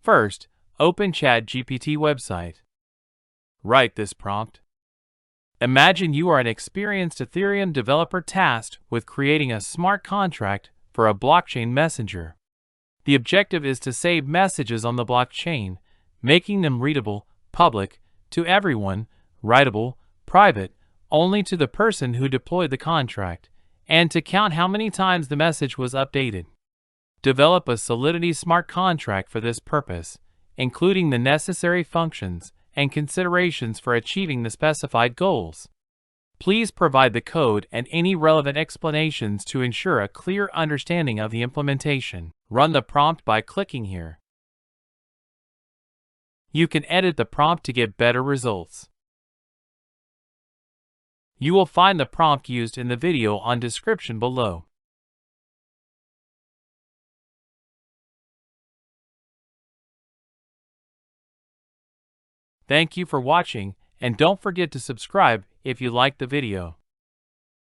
First, open ChatGPT website. Write this prompt. Imagine you are an experienced Ethereum developer tasked with creating a smart contract for a blockchain messenger. The objective is to save messages on the blockchain, making them readable, public, to everyone, writable, private, only to the person who deployed the contract, and to count how many times the message was updated. Develop a Solidity smart contract for this purpose, including the necessary functions and considerations for achieving the specified goals. Please provide the code and any relevant explanations to ensure a clear understanding of the implementation. Run the prompt by clicking here. You can edit the prompt to get better results. You will find the prompt used in the video on description below. Thank you for watching, and don't forget to subscribe if you liked the video.